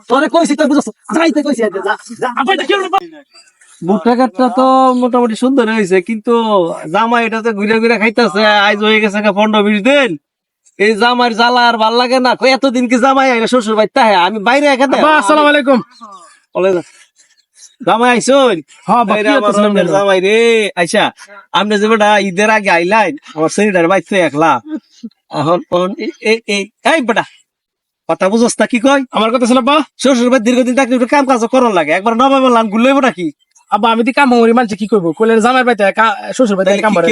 তোরে কইছি তো বুঝছ যাইতে কইছি ভুট্টা কাটটা তো মোটামুটি সুন্দর হয়েছে, কিন্তু জামাই এটাতে ঘুরে ঘুরে খাইতেছে। আজ হয়ে গেছে 15-20 দিন। এই জামাই জ্বালা আর ভাল লাগে না। এতদিন কি জামাই আইলে শ্বশুর বাড়িতে আমি বাইরে এখানে। আসসালামু আলাইকুম। জামাই আইসুন? জামাই রে আইসা আপনি যে বেটা ঈদের আগে আইলাই আমার শরীরের বাইতে একলা। এখন এই বেটা কথা বুঝস না কি কয়? আমার কথা শোনা বা শ্বশুর বাড়ি দীর্ঘদিন থাকলে একটু কাম কাজ করার লাগে। একবার নবাই বললাম ঘুরলেইব নাকি? আব্বা আমি তো কাম করি, মানুষ কি করবো? কইলেন জামাই পাইতে শ্বশুর পাইতে কাম করে।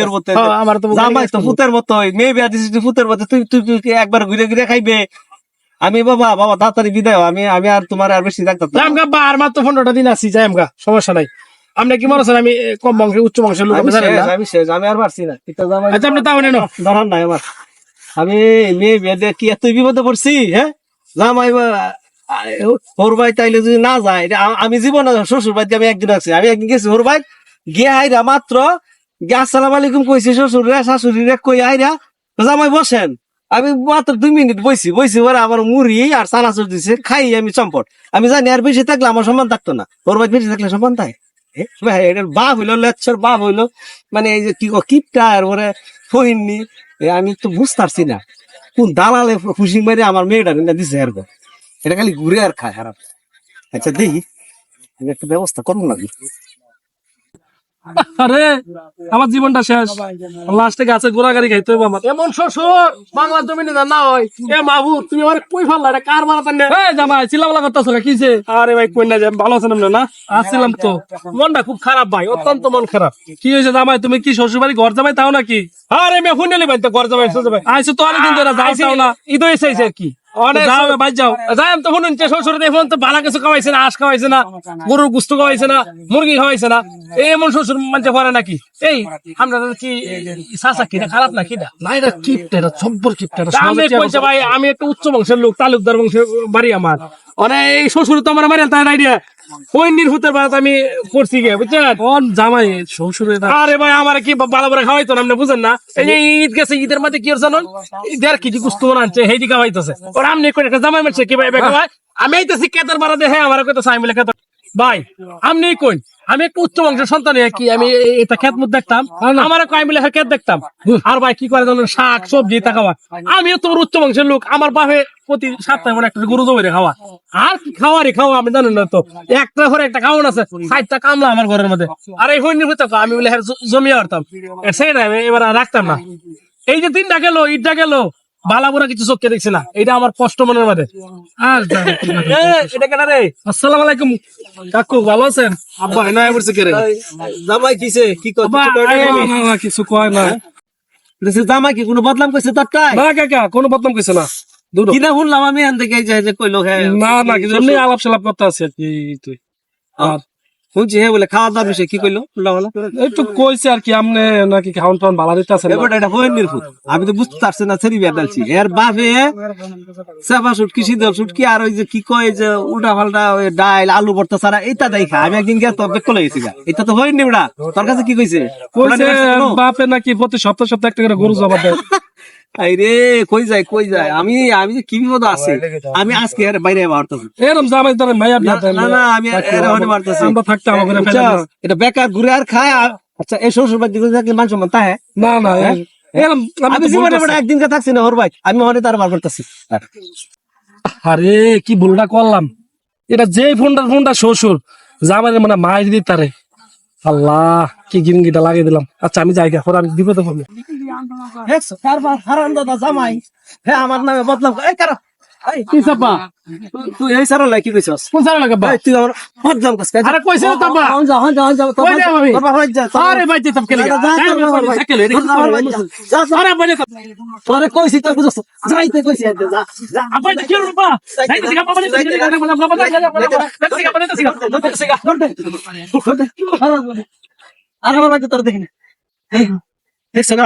আমার তো জামাই তো ফুতের মতো, মেয়ে বিয়া দিছিস ফুতের মতো। তুই একবার ঘুরে ঘুরে খাইবে। আমি বাবা তাড়াতাড়ি বিদায় হও। আমি আর তোমার আর বেশি থাকতাম না। আর মাত্র 15টা দিন আছি, যাই আমগা, সমস্যা নাই। আপনি কি মনে আছেন আমি কম বংশের উচ্চ বংশের লোক? আমি আর পারছি না। আচ্ছা আপনি তাও নেন ধরান নাই আমার। আমি মেয়ে বিয়া দিয়ে কি এত বিপদে পড়ছি? হ্যাঁ, জামাই ওর বাড়ি তাইলে যদি না যায়, আমি জীবন শ্বশুর বাড়িতে আমি একদিন আছি। আমি একদিন গেছি ওর বাড়ি গিয়ে আইরা মাত্র আসসালাম আলাইকুম কইছি শ্বশুর শাশুড়ি কই আইরা জামাই বসেন। আমি মাত্র 2 মিনিট বইছি ওরা আমার মুড়ি আর চানাচুর দিছে, খাই আমি চম্পট। আমি জানি আর বেশি থাকলে আমার সম্মান থাকতো না। ওর বাড়ি বেশি থাকলে সম্মান থাকে। এটার বাপ হইলো লেচ্ছর বাপ হইলো, মানে এই যে কি কিপটা আর ওরে ফহিননি। আমি তো বুঝতে পারছি না কোন দালালে খুশি মেরে আমার মেয়েটা দিছে। আর এটা খালি ঘুরে আর খায় হারাম। আচ্ছা দেখি একটা ব্যবস্থা করবো নাকি। আরে আমার জীবনটা শেষ, লাস্টে গাছে গোড়া গাড়ি খাইতে হবে আমার। এমন শ্বশুর বাংলা জমিনে না হয়। এ মাহবুব তুমি আমার কই ফাল্লা, এটা কার মারাতেন? জামাই চিল্লাবলা করতেছ কিছে? আরে ভাই কই না যে ভালো আছেন না? আসছিলাম তো, মনটা খুব খারাপ ভাই, অত্যন্ত মন খারাপ। কি হয়েছে জামাই? তুমি কি শ্বশুর বাড়ি ঘর জামাই তাও নাকি? আরে মেয়ে শুনলি ভাই, তো ঘর জামাই আইসো তো অনেকদিন ধরে যাও না, ঈদ হয়েছে আর কি। গরুর গুস্ত খাওয়াইছে না, মুরগি খাওয়াইছে না, এমন শ্বশুর মানুষ করে নাকি? এই আমরা কি খারাপ নাকি? ভাই আমি একটা উচ্চ বংশের লোক, তালুকদার বংশের বাড়ি আমার। এই শ্বশুর তো আমার মারি তার আইডিয়া ওই নির্ভূতের বাড়াতে আমি করছি গে, বুঝছেন? জামাই শ্বশুর আরে ভাই আমার কি ভালো করে খাওয়াইতো না, আপনি বুঝেন না? এই যে ঈদ গেছে, ঈদের মধ্যে কি জানেন, ঈদের কি গুস্ত আনছে হেদি খাওয়াইতেছে। ওরা আমনি করে একটা জামাই মারছে কি ভাই? আমি এইতেছি কেতার বাড়া দেখে আমার কইতেছে আমি বলে কেতার ভাই আপনি কই? আমি একটা উচ্চ বংশের সন্তান, কি আমি এটা খেত মুখ দেখতাম? আমার কয় মিলে খেত দেখতাম। আর ভাই কি করে জানেন, শাক সবজি তা খাওয়া। আমিও তোমার উচ্চ বংশের লোক, আমার বাপে প্রতি সপ্তাহে একটা গরু জবাই খাওয়া। আর কি খাওয়ারই খাওয়া আমি জানেন না তো। একটা ঘরে একটা খাওয়ান আছে, 60টা কামলা আমার ঘরের মধ্যে। আর এই হইনি হইতো আমি বলে জমিয়ে পারতাম, সেটা আমি এবার রাখতাম না। এই যে দিনটা গেল, ঈদটা গেল, বালা বুড়া কিছু চোখে দেখছি না, এটা আমার কষ্ট মনের মধ্যে। আর এটা কেন রে? আসসালামু আলাইকুম কাকু, ভালো আছেন? আব্বা এনা বলছে কে রে? জামাই কিছে কি কিছু কয় না। জামাই কি কোনো বদনাম কইছে? তোর না কাকা কোনো বদনাম কইছে না। কিনা শুনলাম আমি এন থেকে যে কইলো না কিছু এমনি আলাপ সালাপ করতে আছে আর কি। তুই আর শুনছি হ্যাঁ বলে খাওয়া দাওয়া বিষয় কি কইলো? একটু কইছে আর কি, আমনে নাকি খাওয়ান টাউন ভালো দিতে আছেন? এটা হইন নির্ভুত, আমি তো বুঝতে পারছি না। ছেড়ি বেদালছি এর বাপে চাপা সুটকি শীতল সুটকি আর ওই যে কি কয় যে উল্টা পাল্টা ওই ডাইল আলু ভর্তা ছাড়া এটা দেখা। আমি একদিন গিয়ে তোর চলে গেছি, এটা তো হইন নিবড়া। তোর কাছে কি কইছে? বাপে নাকি প্রতি সপ্তাহে একটা করে গরু জমা দেয়। আরে কই যায় আমি যে কি বিপদ আছে। আমি আজকে এর বাইরে মারতেছি এরকম জামাই ধরেন ভাই। না আমি এর হনে মারতেছি। আমরা থাকতাম এটা বেকার ঘুরে আর খায়। আচ্ছা এই শ্বশুর বাড়ি দিকে থাকলে মান সম্মান তাহে না এরকম আমি জীবনে একদিন কা থাকছি না ওর ভাই, আমি হনে তার বার করতেছি। আরে কি ভুলটা করলাম, এটা যে ফোনটা শ্বশুর জামাই মানে মায়ের দিতে তারে। আল্লাহ কি গিরগিটা লাগিয়ে দিলাম। আচ্ছা আমি যাই গা, আমি বিপদে পড়বো। জামাই হ্যাঁ আমার নামে বদনাম কি চাপা তুই এই সারা কি কইছস? কোন সারা লাগা তুই আমার বদনাম করছিস? আরে কইছ না তাবা আরে ভাই তুই তবকে লাগা আরে বলে তোরে কইছি তো বুঝছস? যাইতে কইছি যা আপনি কি করব? যাইতে সিগা বাবা আর আমার বাড়িতে তোর দেখি না।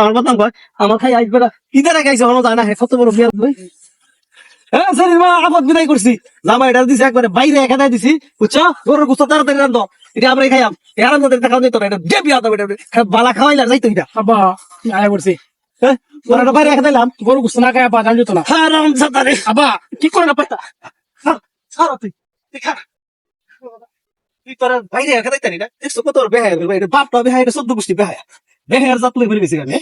আমার বদনাম কয় আমার খাই আইস বেড়া ইদারে গাইছে হলো যায় না। কত বড় বিয়ার বই। হ্যাঁ স্যার আপদ বিদায় করছি। জামা এটা দিছি একবারে বাইরে এখানে দিছি, বুঝছো? গরুর গুস্ত তাড়াতাড়ি রান্ধো, এটা আমরা খাইয়াম। এরান তোদের দেখা যেত না, এটা ডেবি আদম, এটা বালা খাওয়াইলা যাইতো। এটা বাবা আয় করছি হ্যাঁ বাইরে রেখে দিলাম, গরু গুস্ত না খায় পা জান যেত না। হ্যাঁ রাম সাতারে আবা কি করে না পাইতা তুই তোর বাইরে একা দেখতানি না দেখছো কত বেহায় এটা বাপটা বেহায় এটা 14 গোষ্ঠী বেহায় বেহায়ার জাত লই বেরিয়ে গেছি আমি